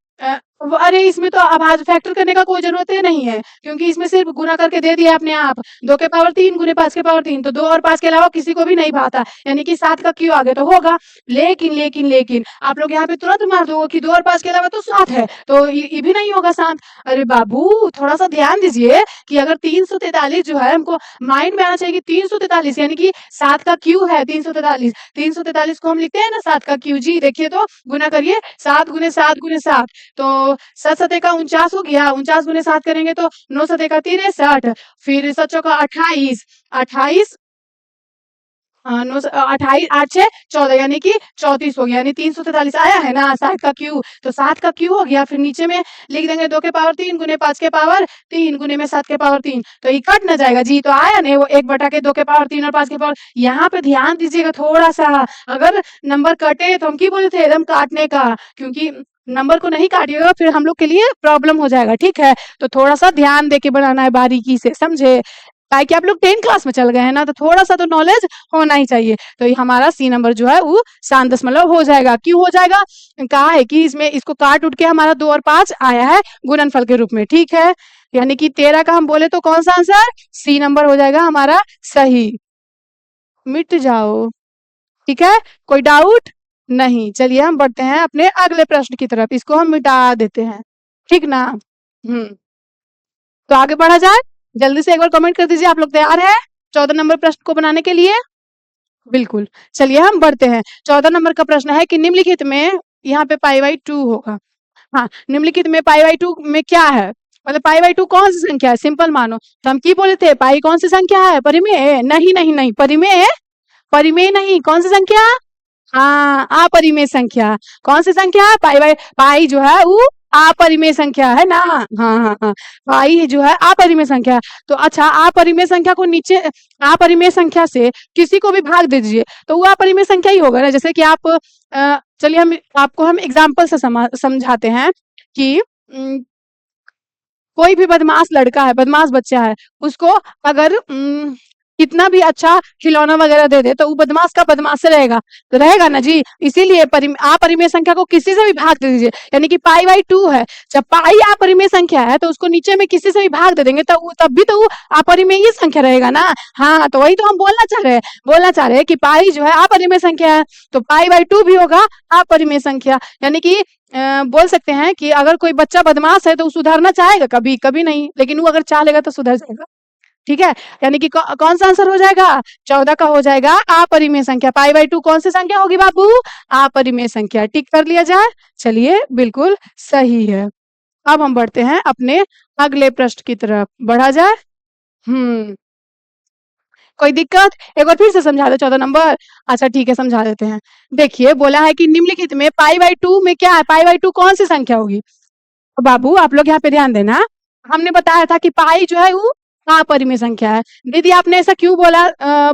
अरे इसमें तो अब आज फैक्टर करने का कोई जरूरत ही नहीं है, क्योंकि इसमें सिर्फ गुना करके दे दिया अपने आप। 2 के पावर 3 गुने 5 के पावर 3, तो 2 और 5 के अलावा किसी को भी नहीं भाता, यानी कि 7 का क्यों आगे तो होगा। लेकिन आप लोग यहाँ पे तुरंत मार दोगे कि 2 और 5 के अलावा तो 7 है, तो ये भी नहीं होगा शांत। अरे बाबू थोड़ा सा ध्यान दीजिए कि अगर 343 जो है, हमको माइंड में आना चाहिए कि 343 यानी कि 7 का क्यू है 343। 343 को हम लिखते हैं ना 7 का क्यू जी, देखिए तो गुना करिए, 7 गुने 7 गुने 7, तो 7 7 का 49 हो गया, 49 गुने 7 करेंगे तो 9 7 का 63, फिर 7 का 28, 28 9 28 8 6 14 यानी कि 34 हो गया, यानी 343 आया है ना 7 का क्यू, तो 7 का क्यू हो गया। फिर नीचे में लिख देंगे 2 के पावर 3 गुने 5 के पावर 3 गुने में 7 के पावर 3, तो ये कट ना जाएगा जी, तो आया ना वो 1 बटा के 2 के पावर 3 और 5 के पावर। यहाँ पे ध्यान दीजिएगा थोड़ा सा, अगर नंबर कटे तो हम की बोले थे एकदम काटने का, क्योंकि नंबर को नहीं काटिएगा फिर हम लोग के लिए प्रॉब्लम हो जाएगा। ठीक है, तो थोड़ा सा ध्यान देके बनाना है, बारीकी से, समझे? ताकि आप लोग 10 क्लास में चल गए हैं ना, तो थोड़ा सा तो नॉलेज होना ही चाहिए। तो ये हमारा सी नंबर जो है वो शांत दशमलव हो जाएगा। क्यों हो जाएगा? कहा है कि इसमें इसको काट उठ के हमारा 2 और 5 आया है गुणनफल के रूप में। ठीक है, यानी कि 13 का हम बोले तो कौन सा आंसर, सी नंबर हो जाएगा हमारा सही। मिट जाओ, ठीक है, कोई डाउट नहीं। चलिए हम बढ़ते हैं अपने अगले प्रश्न की तरफ, इसको हम मिटा देते हैं, ठीक ना। तो आगे बढ़ा जाए, जल्दी से एक बार कमेंट कर दीजिए, आप लोग तैयार है 14 नंबर प्रश्न को बनाने के लिए? बिल्कुल, चलिए हम बढ़ते हैं। 14 नंबर का प्रश्न है कि निम्नलिखित में, यहाँ पे π/2 होगा। हाँ, निम्नलिखित में π/2 में क्या है, मतलब π/2 कौन सी संख्या है, सिंपल मानो। तो हम की बोले थे, पाई कौन सी संख्या है, परिमेय? नहीं नहीं नहीं, परिमेय, परिमेय नहीं, कौन सी संख्या, हाँ अपरिमेय संख्या। कौन सी संख्या, पाई जो है वो अपरिमेय संख्या है ना। हाँ हाँ हाँ, पाई जो है अपरिमेय संख्या। तो अच्छा, अपरिमेय संख्या को नीचे, अपरिमेय संख्या से किसी को भी भाग दे दीजिए तो वो अपरिमेय संख्या ही होगा ना। जैसे कि आप चलिए हम आपको हम एग्जाम्पल से समझाते हैं कि कोई भी बदमाश लड़का है, बदमाश बच्चा है, उसको अगर कितना भी अच्छा खिलौना वगैरह दे दे तो वो बदमाश का बदमाश रहेगा, तो रहेगा ना जी। इसीलिए अपरिमेय संख्या को किसी से भी भाग दे दीजिए, यानी कि π/2 है, जब पाई अपरिमेय संख्या है तो उसको नीचे में किसी से भी भाग दे देंगे तो तब भी तो वो अपरिमेय ही संख्या रहेगा ना। हाँ, तो वही तो हम बोलना चाह रहे हैं कि पाई जो है अपरिमेय संख्या है, तो π/2 भी होगा अपरिमेय संख्या। यानी कि बोल सकते हैं कि अगर कोई बच्चा बदमाश है तो वो सुधरना चाहेगा, कभी कभी नहीं, लेकिन वो अगर चाह लेगा तो सुधर जाएगा, ठीक है। यानी कि कौन सा आंसर हो जाएगा, 14 का हो जाएगा अपरिमेय संख्या। π/2 कौन सी संख्या होगी बाबू, अपरिमेय संख्या, टिक कर लिया जाए। चलिए बिल्कुल सही है। अब हम बढ़ते हैं अपने अगले प्रश्न की तरफ, बढ़ा जाए। कोई दिक्कत, एक बार फिर से समझा दे 14 नंबर। अच्छा ठीक है, समझा देते हैं। देखिए बोला है कि निम्नलिखित में π/2 में क्या है, π/2 कौन सी संख्या होगी। तो बाबू आप लोग यहाँ पे ध्यान देना, हमने बताया था कि पाई जो है वो अपरिमेय संख्या है। दीदी आपने ऐसा क्यों बोला,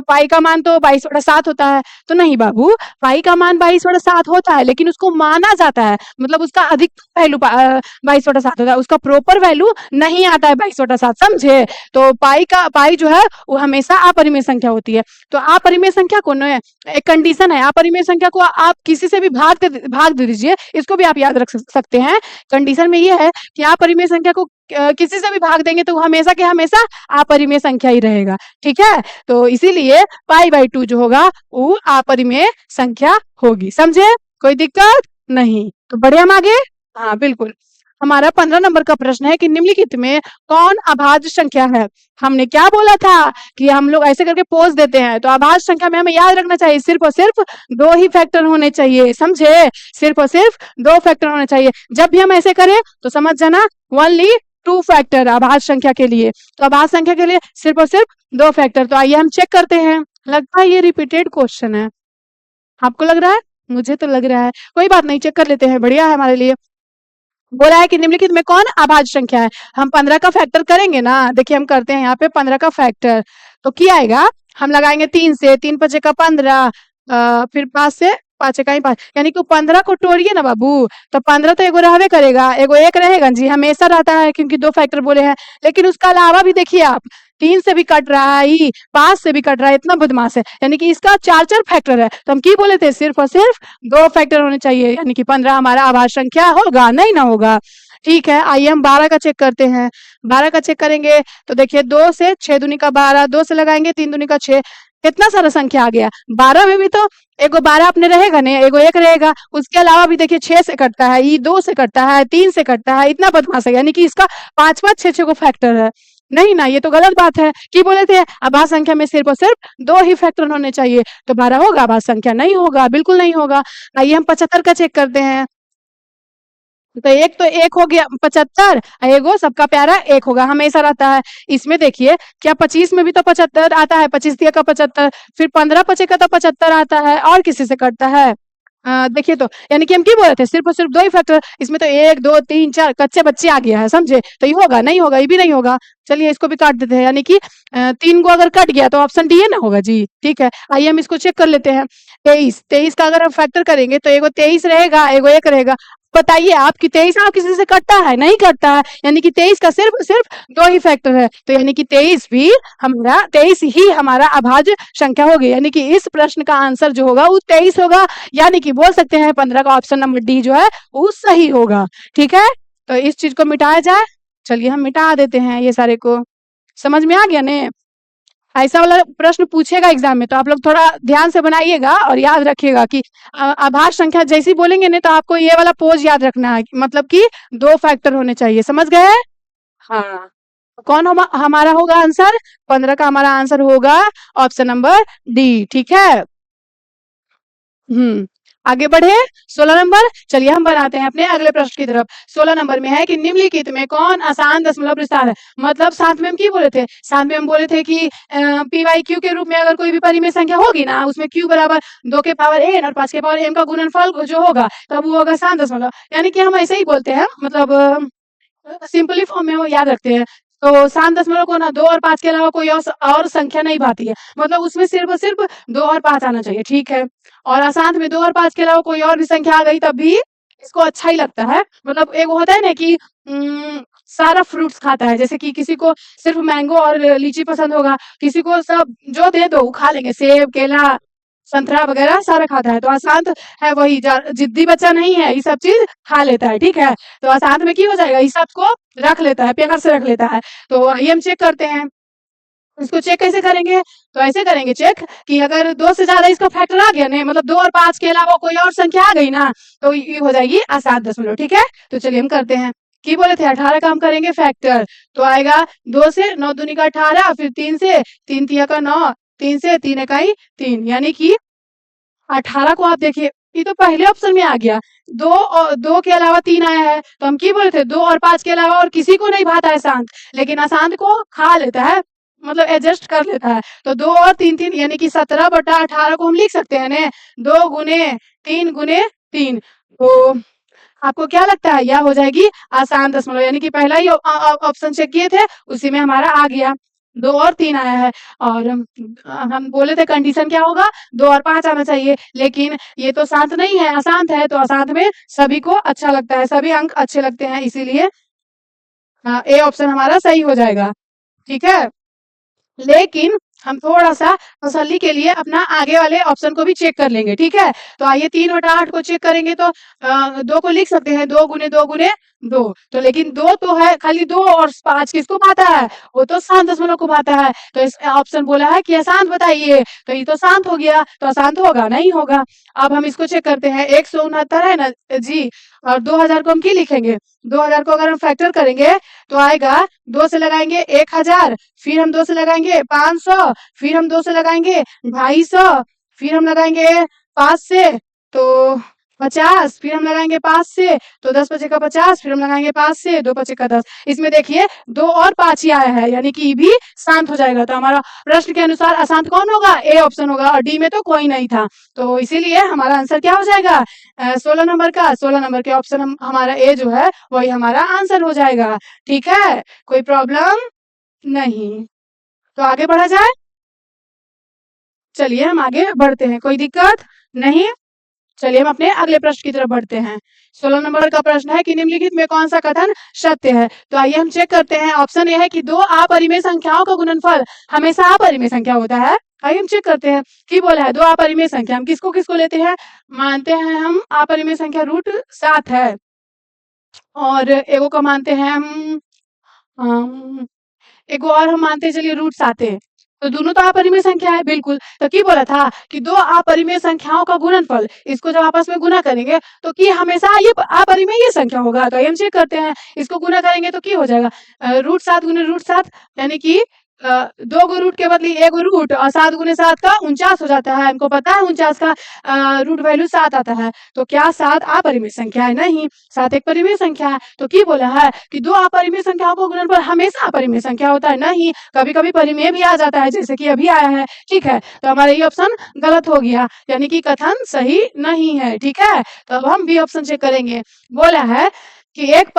पाई का मान तो 22/7 होता है। तो नहीं बाबू, पाई का मान 22/7 होता है, लेकिन उसको माना जाता है, मतलब उसका अधिकतम वैल्यू 22/7 होता है, उसका प्रॉपर वैल्यू नहीं आता है 22/7, समझे। तो पाई जो है वो हमेशा अपरिमेय संख्या होती है। तो अपरिमेय संख्या को न, एक कंडीशन है, अपरिमेय संख्या को आप किसी से भी भाग दे दीजिए, इसको भी आप याद रख सकते हैं। कंडीशन में ये है कि अपरिमेय संख्या को किसी से भी भाग देंगे तो हमेशा के हमेशा अपरिमेय संख्या ही रहेगा, ठीक है। तो इसीलिए π/2 जो होगा वो अपरिमेय संख्या होगी, समझे, कोई दिक्कत नहीं। तो बढ़े हम आगे, हाँ बिल्कुल। हमारा 15 नंबर का प्रश्न है कि निम्नलिखित में कौन अभाज्य संख्या है। हमने क्या बोला था कि हम लोग ऐसे करके पोज देते हैं, तो अभाज्य संख्या में हमें याद रखना चाहिए सिर्फ और सिर्फ 2 ही फैक्टर होने चाहिए, समझे, सिर्फ और सिर्फ 2 फैक्टर होने चाहिए। जब भी हम ऐसे करें तो समझ जाना ओनली 2 फैक्टर अभाज्य संख्या के लिए। तो अभाज्य संख्या के लिए सिर्फ और सिर्फ 2 फैक्टर। तो आइए हम चेक करते हैं। लगता है ये रिपीटेड क्वेश्चन है, आपको लग रहा है, मुझे तो लग रहा है, कोई बात नहीं, चेक कर लेते हैं, बढ़िया है हमारे लिए। बोला है कि निम्नलिखित में कौन अभाज्य संख्या है। हम 15 का फैक्टर करेंगे ना, देखिए हम करते हैं यहाँ पे 15 का फैक्टर। तो क्या आएगा, हम लगाएंगे 3 से, 3 5 का 15, फिर 5 से 5 का ही 5, यानी कि 15 को तोड़िए ना बाबू, तो 15 तो एगो रहवे करेगा, एगो एक रहेगा जी, हमेशा रहता है क्योंकि 2 फैक्टर बोले हैं। लेकिन उसका अलावा भी देखिए आप, 3 से भी कट रहा है, 5 से भी कट रहा है, इतना बदमाश है, यानी कि इसका 4 फैक्टर है। तो हम की बोले थे, सिर्फ और सिर्फ 2 फैक्टर होने चाहिए, यानी कि 15 हमारा अभाज्य संख्या होगा, नहीं ना होगा। ठीक है, आइए हम 12 का चेक करते हैं। 12 का चेक करेंगे तो देखिए 2 से 6 दूनी का 12, 2 से लगाएंगे 3 दूनी का 6, कितना सारा संख्या आ गया। 12 में भी तो एगो 12 अपने रहेगा ने, एगो एक रहेगा, उसके अलावा भी देखिए 6 से कटता है, ये 2 से कटता है, 3 से कटता है, इतना बदमाश है, यानी कि इसका 5 6 को फैक्टर है। नहीं ना, ये तो गलत बात है। कि बोले थे अभाज्य संख्या में सिर्फ और सिर्फ 2 ही फैक्टर होने चाहिए, तो 12 होगा अभाज्य संख्या, नहीं होगा, बिल्कुल नहीं होगा। आइए हम 75 का चेक करते हैं। तो एक हो गया 75, एगो सबका प्यारा 1 होगा, हमेशा रहता है। इसमें देखिए क्या 25 में भी तो 75 आता है, 25 दिया का 75, फिर 15 5 का तो 75 आता है, और किसी से कटता है। देखिए तो यानी कि हम क्या बोल रहे थे, सिर्फ और सिर्फ 2 ही फैक्टर, इसमें तो 1 2 3 4 कच्चे बच्चे आ गया है, समझे। तो ये होगा, नहीं होगा, ये भी नहीं होगा। चलिए इसको भी काट देते हैं, यानी कि 3 को अगर कट गया तो ऑप्शन डी ना होगा जी, ठीक है। आइए हम इसको चेक कर लेते हैं। 23 का अगर हम फैक्टर करेंगे तो एगो 23 रहेगा, एगो 1 रहेगा। बताइए आप कि 23 आप किसी से कटता है, नहीं कटता है, यानी कि 23 का सिर्फ 2 ही फैक्टर है, तो यानी कि 23 ही हमारा अभाज्य संख्या होगी, यानी कि इस प्रश्न का आंसर जो होगा वो 23 होगा, यानी कि बोल सकते हैं 15 का ऑप्शन नंबर डी जो है वो सही होगा, ठीक है। तो इस चीज को मिटाया जाए, चलिए हम मिटा देते हैं ये सारे को। समझ में आ गया ने? ऐसा वाला प्रश्न पूछेगा एग्जाम में, तो आप लोग थोड़ा ध्यान से बनाइएगा और याद रखिएगा कि आभार संख्या जैसी बोलेंगे ने, तो आपको ये वाला पोज याद रखना है, मतलब कि 2 फैक्टर होने चाहिए। समझ गए? हाँ। कौन हमारा होगा आंसर? 15 का हमारा आंसर होगा ऑप्शन नंबर डी। ठीक है, आगे बढ़े। 16 नंबर, चलिए हम बनाते हैं अपने अगले प्रश्न की तरफ। 16 नंबर में है कि निम्नलिखित में कौन आसान दशमलव विस्तार है। मतलब साथ में हम की बोले थे, साथ में हम बोले थे कि पी वाई क्यू के रूप में अगर कोई भी परिमेय संख्या होगी ना, उसमें क्यू बराबर 2 के पावर एन और 5 के पावर एम का गुणनफल जो होगा, तब वो होगा आसान दशमलव। यानी कि हम ऐसे ही बोलते हैं, मतलब सिंपली फॉर्म में वो याद रखते हैं। तो सात दशमलव को ना 2 और 5 के अलावा कोई और संख्या नहीं भाती है, मतलब उसमें सिर्फ 2 और 5 आना चाहिए। ठीक है, और असांत में 2 और 5 के अलावा कोई और भी संख्या आ गई तब भी इसको अच्छा ही लगता है। मतलब एक होता है ना कि सारा फ्रूट्स खाता है, जैसे कि किसी को सिर्फ मैंगो और लीची पसंद होगा, किसी को सब जो दे दो वो खा लेंगे, सेब केला संतरा वगैरह सारा खाता है। तो अशांत है वही जिद्दी बच्चा नहीं है, ये सब चीज खा लेता है। ठीक है, तो अशांत में की हो जाएगा, इस सब को रख लेता है, प्यार से रख लेता है। तो ये हम चेक करते हैं। इसको चेक कैसे करेंगे? तो ऐसे करेंगे चेक कि अगर 2 से ज्यादा इसका फैक्टर आ गया ना, मतलब 2 और 5 के अलावा कोई और संख्या आ गई ना, तो ये हो जाएगी अशांत दशमलव। ठीक है, तो चलिए हम करते हैं। की बोले थे 18 का हम करेंगे फैक्टर, तो आएगा 2 से 9 दूनी का 18, फिर 3 से 3 तिया का 9, 3 से 3 इकाई 3, यानी कि 18 को आप देखिए, ये तो पहले ऑप्शन में आ गया। 2 के अलावा 3 आया है, तो हम की बोले थे 2 और 5 के अलावा और किसी को नहीं भाता है अशांत, लेकिन अशांत को खा लेता है, मतलब एडजस्ट कर लेता है। तो 2 और 3 3 यानी कि 17/18 को हम लिख सकते हैं ने, 2 गुने 3 गुने 3। तो आपको क्या लगता है? यह हो जाएगी आसान दशमलव, यानी कि पहला ही ऑप्शन चेक किए थे उसी में हमारा आ गया, 2 और 3 आया है। और हम बोले थे कंडीशन क्या होगा, 2 और 5 आना चाहिए, लेकिन ये तो शांत नहीं है, अशांत है। तो अशांत में सभी को अच्छा लगता है, सभी अंक अच्छे लगते हैं, इसीलिए ए ऑप्शन हमारा सही हो जाएगा। ठीक है, लेकिन हम थोड़ा-सा तसल्ली के लिए अपना आगे वाले ऑप्शन को भी चेक कर लेंगे। ठीक है, तो आइए 3/8 को चेक करेंगे, तो 2 को लिख सकते हैं, 2 गुने 2 गुने 2। तो लेकिन 2 तो है, खाली 2 और 5 किसको भाता है? वो तो शांत दशमलव को भाता है। तो इस ऑप्शन बोला है कि अशांत बताइए, तो ये तो शांत हो गया, तो अशांत होगा? नहीं होगा। अब हम इसको चेक करते हैं। 169 है ना जी, और 2000 को हम क्या लिखेंगे? 2000 को अगर हम फैक्टर करेंगे तो आएगा, 2 से लगाएंगे 1000, फिर हम 2 से लगाएंगे 500, फिर हम 2 से लगाएंगे 250, फिर हम लगाएंगे 5 से तो 50, फिर हम लगाएंगे 5 से तो 10 5 का 50, फिर हम लगाएंगे 5 से 2 5 का 10। इसमें देखिए 2 और 5 ही आया है, यानी कि ये भी शांत हो जाएगा। तो हमारा प्रश्न के अनुसार अशांत कौन होगा? ए ऑप्शन होगा, और डी में तो कोई नहीं था, तो इसीलिए हमारा आंसर क्या हो जाएगा? 16 नंबर का, 16 नंबर के ऑप्शन हमारा ए जो है वही हमारा आंसर हो जाएगा। ठीक है, कोई प्रॉब्लम नहीं। तो आगे बढ़ा जाए। चलिए हम आगे बढ़ते हैं, कोई दिक्कत नहीं। चलिए हम अपने अगले प्रश्न की तरफ बढ़ते हैं। 16 नंबर का प्रश्न है कि निम्नलिखित में कौन सा कथन सत्य है। तो आइए हम चेक करते हैं। ऑप्शन ए है कि 2 अपरिमेय संख्याओं का गुणनफल हमेशा अपरिमेय संख्या होता है। आइए हम चेक करते हैं कि बोला है 2 अपरिमेय संख्या, हम किसको किसको लेते हैं? मानते हैं हम अपरिमेय संख्या √7 है, और एगो को मानते हैं हम एगो और हम मानते हैं, चलिए √7 है। तो दोनों तो अपरिमेय संख्या है, बिल्कुल। तो की बोला था कि 2 अपरिमेय संख्याओं का गुणनफल, इसको जब आपस में गुना करेंगे तो की हमेशा ये अपरिमेय संख्या होगा। तो हम चेक करते हैं, इसको गुना करेंगे तो की हो जाएगा, √7 गुने √7, यानी कि 2 गो रूट के बदले 1 रूट, और 7 गुने 7 का 49 हो जाता है। हमको पता है 49 का रूट वैल्यू 7 आता है। तो क्या 7 अपरिमेय संख्या है? नहीं, 7 एक परिमेय संख्या है। तो की बोला है कि 2 अपरिमेय संख्याओं को गुणनफल हमेशा अपरिमेय संख्या होता है? नहीं, कभी कभी परिमेय भी आ जाता है, जैसे कि अभी आया है। ठीक है, तो हमारा ये ऑप्शन गलत हो गया, यानी कि कथन सही नहीं है। ठीक है, तो अब हम बी ऑप्शन चेक करेंगे। बोला है कि एक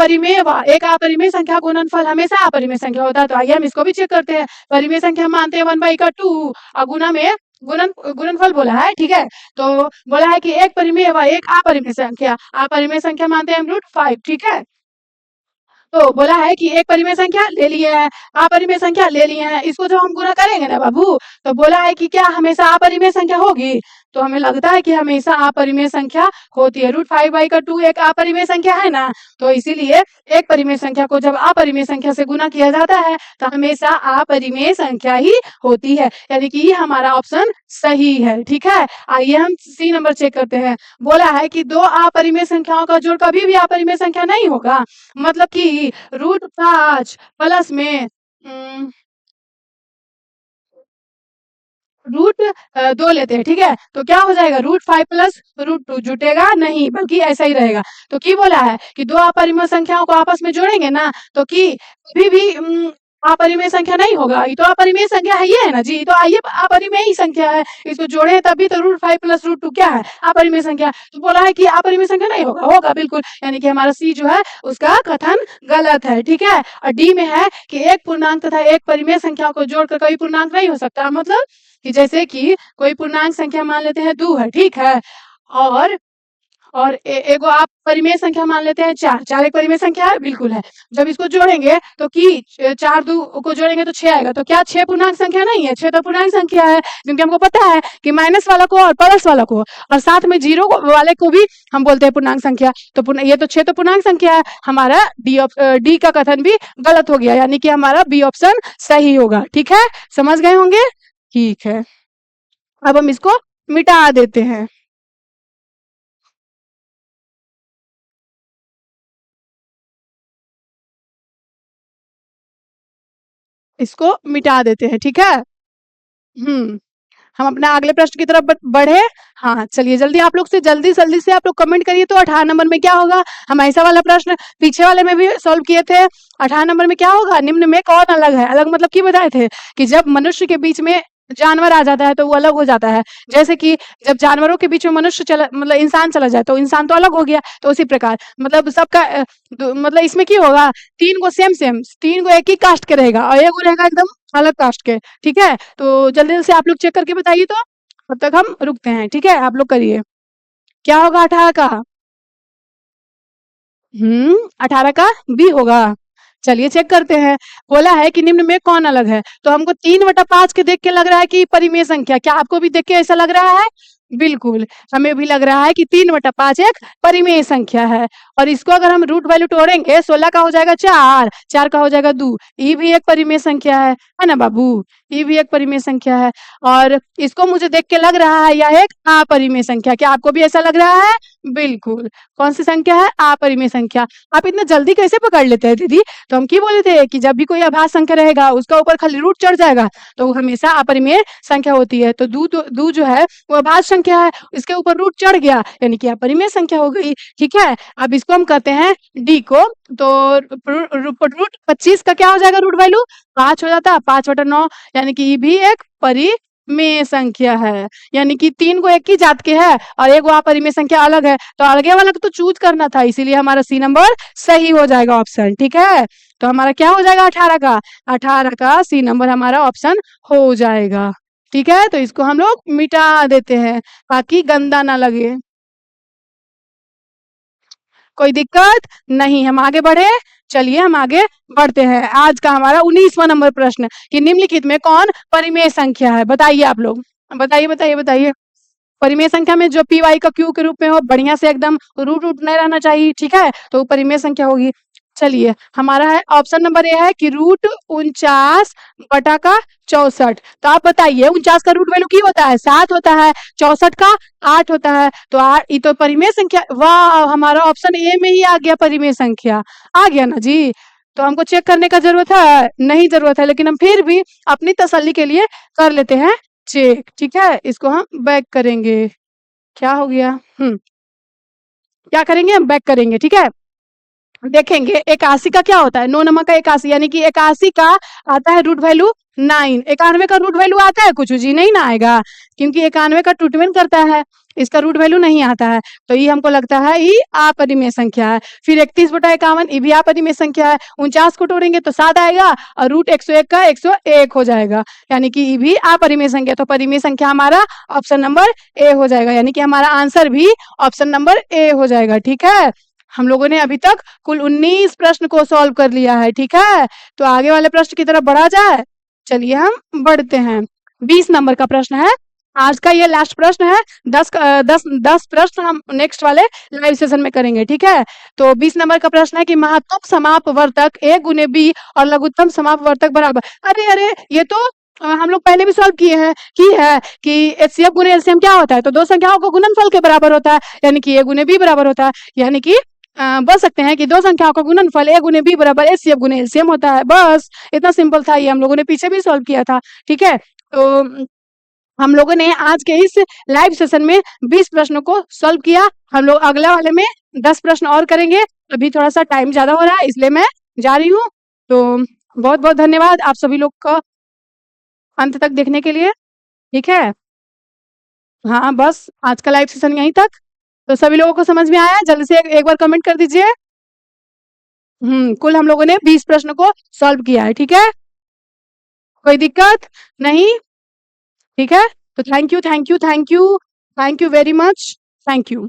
अपरिमेय संख्या गुणनफल हमेशा अपरिमेय संख्या होता है। तो आइए हम इसको भी चेक करते हैं। परिमेय संख्या मानते हैं 1/2 और गुना में गुणनफल बोला है। ठीक है, तो बोला है कि एक परिमेय व एक अपरिमेय संख्या मानते हैं हम √5। ठीक है, तो बोला है कि एक परिमेय संख्या ले लिए हैं, अपरिमेय संख्या ले लिए हैं, इसको जब हम गुना करेंगे ना बाबू, तो बोला है कि क्या हमेशा अपरिमेय संख्या होगी? तो हमें लगता है कि हमेशा अपरिमेय संख्या होती है। √5/2 एक अपरिमेय संख्या है ना, तो इसीलिए एक परिमेय संख्या को जब अपरिमेय संख्या से गुना किया जाता है तो हमेशा अपरिमेय संख्या ही होती है, यानी कि ये हमारा ऑप्शन सही है। ठीक है, आइए हम सी नंबर चेक करते हैं। बोला है कि दो अपरिमेय संख्याओं का जोड़ कभी भी अपरिमेय संख्या नहीं होगा, मतलब कि √5 प्लस में रूट 2 लेते हैं, ठीक है, तो क्या हो जाएगा √5 प्लस √2 जुटेगा नहीं, बल्कि ऐसा ही रहेगा। तो की बोला है कि दो अपरिमेय संख्याओं को आपस में जोड़ेंगे ना, तो की कभी भी अपरिमेय संख्या नहीं होगा। ये तो अपरिमेय संख्या है, ये है ना जी, तो ये अपरिमेय ही संख्या है, इसको जोड़े तभी तो √5 प्लस √2 क्या है, अपरिमेय संख्या। तो बोला है कि अपरिमेय संख्या नहीं होगा, होगा बिल्कुल, यानी कि हमारा सी जो है उसका कथन गलत है। ठीक है, और डी में है कि एक पूर्णांक तथा एक परिमेय संख्या को जोड़कर कोई पूर्णांक नहीं हो सकता, मतलब कि जैसे कि कोई पूर्णांक संख्या मान लेते हैं 2 है, ठीक है, और एगो आप परिमेय संख्या मान लेते हैं 4, 4 एक परिमेय संख्या है, बिल्कुल है। जब इसको जोड़ेंगे तो कि 4 2 को जोड़ेंगे तो 6 आएगा, तो क्या 6 पूर्णांक संख्या नहीं है? 6 तो पूर्णांक संख्या है, क्योंकि हमको पता है कि माइनस वाला को और प्लस वाला को और साथ में जीरो वाले को भी हम बोलते हैं पूर्णांक संख्या। तो ये तो 6 तो पूर्णांक संख्या है, हमारा डी का कथन भी गलत हो गया, यानी कि हमारा बी ऑप्शन सही होगा। ठीक है, समझ गए होंगे? ठीक है, अब हम इसको मिटा देते हैं। इसको मिटा देते हैं, ठीक है। हम अपना अगले प्रश्न की तरफ बढ़े। हाँ, चलिए जल्दी आप लोग से जल्दी से आप लोग कमेंट करिए तो 18 नंबर में क्या होगा। हम ऐसा वाला प्रश्न पीछे वाले में भी सॉल्व किए थे। 18 नंबर में क्या होगा, निम्न में कौन अलग है। अलग मतलब की बताए थे कि जब मनुष्य के बीच में जानवर आ जाता है तो वो अलग हो जाता है। जैसे कि जब जानवरों के बीच में मनुष्य चला, मतलब इंसान चला जाए तो इंसान तो अलग हो गया, तो उसी प्रकार मतलब सबका मतलब इसमें की होगा, 3 को सेम 3 को एक ही कास्ट के रहेगा और एक को रहेगा एकदम अलग कास्ट के। ठीक है, तो जल्दी से आप लोग चेक करके बताइए, तो तब तक हम रुकते हैं। ठीक है, आप लोग करिए, क्या होगा 18 का। 18 का बी होगा। चलिए चेक करते हैं। बोला है कि निम्न में कौन अलग है, तो हमको 3/5 के देख के लग रहा है कि परिमेय संख्या। क्या आपको भी देख के ऐसा लग रहा है? बिल्कुल, हमें भी लग रहा है कि 3/5 एक परिमेय संख्या है। और इसको अगर हम रूट वैल्यू तोड़ेंगे 16 का हो जाएगा 4, 4 का हो जाएगा 2, ये भी एक परिमेय संख्या है ना बाबू, ये भी एक परिमेय संख्या है। और इसको मुझे देख के लग रहा है यह एक अपरिमेय संख्या। क्या आपको भी ऐसा लग रहा है? बिल्कुल, कौन सी संख्या है? अपरिमेय संख्या। आप इतना जल्दी कैसे पकड़ लेते हैं दीदी? तो हम क्या बोले थे कि जब भी कोई अभाज्य संख्या रहेगा उसका ऊपर खाली रूट चढ़ जाएगा तो वो हमेशा अपरिमेय संख्या होती है। तो दू जो है वो अभाज्य संख्या है, इसके ऊपर रूट चढ़ गया यानी कि अपरिमेय संख्या हो गई। ठीक है, अब इसको हम करते हैं डी को, तो रूट 25 का क्या हो जाएगा, रूट वैल्यू 5 हो जाता है, 5/9, यानी कि ये भी एक परिमेय संख्या है। यानी कि 3 को एक ही जात के है और एक अपरिमेय संख्या अलग है, तो अलगे वाला तो चूज करना था, इसीलिए हमारा सी नंबर सही हो जाएगा ऑप्शन। ठीक है, तो हमारा क्या हो जाएगा 18 का सी नंबर हमारा ऑप्शन हो जाएगा। ठीक है, तो इसको हम लोग मिटा देते हैं ताकि गंदा ना लगे। कोई दिक्कत नहीं, हम आगे बढ़े। चलिए हम आगे बढ़ते हैं। आज का हमारा 19वां नंबर प्रश्न कि निम्नलिखित में कौन परिमेय संख्या है। बताइए आप लोग, बताइए। परिमेय संख्या में जो पी वाई का क्यू के रूप में हो, बढ़िया से एकदम रूट रूट नहीं रहना चाहिए। ठीक है, तो वो परिमेय संख्या होगी। चलिए हमारा है ऑप्शन नंबर ए है कि √49/64। तो आप बताइए 49 का रूट वैल्यू क्या होता है? 7 होता है। 64 का 8 होता है, तो ये तो परिमेय संख्या। वाह, हमारा ऑप्शन ए में ही आ गया, परिमेय संख्या आ गया ना जी। तो हमको चेक करने का जरूरत है? नहीं जरूरत है, लेकिन हम फिर भी अपनी तसल्ली के लिए कर लेते हैं चेक। ठीक है, इसको हम बैक करेंगे। क्या हो गया? क्या करेंगे? हम बैक करेंगे। ठीक है, देखेंगे 81 का क्या होता है, 9 नंबर का 81, यानी कि 81 का आता है रूट वैल्यू 9। 91 का रूट वैल्यू आता है कुछ जी? नहीं ना आएगा, क्योंकि 91 का ट्रीटमेंट करता है, इसका रूट वैल्यू नहीं आता है। तो ये हमको लगता है ये अपरिमेय संख्या है। फिर 31/51 ये भी अपरिमेय संख्या है। 49 को तोड़ेंगे तो 7 आएगा और रूट 101 का 101 हो जाएगा, यानी कि ये भी अपरिमेय संख्या। तो परिमेय संख्या हमारा ऑप्शन नंबर ए हो जाएगा, यानी कि हमारा आंसर भी ऑप्शन नंबर ए हो जाएगा। ठीक है, हम लोगों ने अभी तक कुल 19 प्रश्न को सॉल्व कर लिया है। ठीक है, तो आगे वाले प्रश्न की तरफ बढ़ा जाए। चलिए हम बढ़ते हैं। 20 नंबर का प्रश्न है, आज का ये लास्ट प्रश्न है। 10 प्रश्न हम नेक्स्ट वाले लाइव सेशन में करेंगे, ठीक है। तो 20 नंबर का प्रश्न है कि महत्तम समापवर्तक a गुने b और लघुत्तम समापवर्तक बराबर। अरे अरे, ये तो हम लोग पहले भी सॉल्व किए हैं कि एचसीएफ गुने एलसीएम क्या होता है, तो दो संख्याओं का गुणनफल के बराबर होता है, यानी कि a गुने b बराबर होता है। यानी कि बोल सकते हैं कि दो संख्याओं का गुणनफल a गुने b बराबर एचसीएफ गुने एलसीएम होता है। बस इतना सिंपल था, ये हम लोगों ने पीछे भी सॉल्व किया था, ठीक है। तो हम लोगों ने आज के इस लाइव सेशन में 20 प्रश्नों को सॉल्व किया। हम लोग अगले वाले में 10 प्रश्न और करेंगे। अभी थोड़ा सा टाइम ज्यादा हो रहा है, इसलिए मैं जा रही हूँ। तो बहुत बहुत धन्यवाद आप सभी लोग का अंत तक देखने के लिए, ठीक है। हाँ, बस आज का लाइव सेशन यहीं तक। तो सभी लोगों को समझ में आया? जल्दी से एक बार कमेंट कर दीजिए। कुल हम लोगों ने 20 प्रश्नों को सॉल्व किया है, ठीक है। कोई दिक्कत नहीं? ठीक है। तो thank you, thank you, thank you, thank you very much, thank you.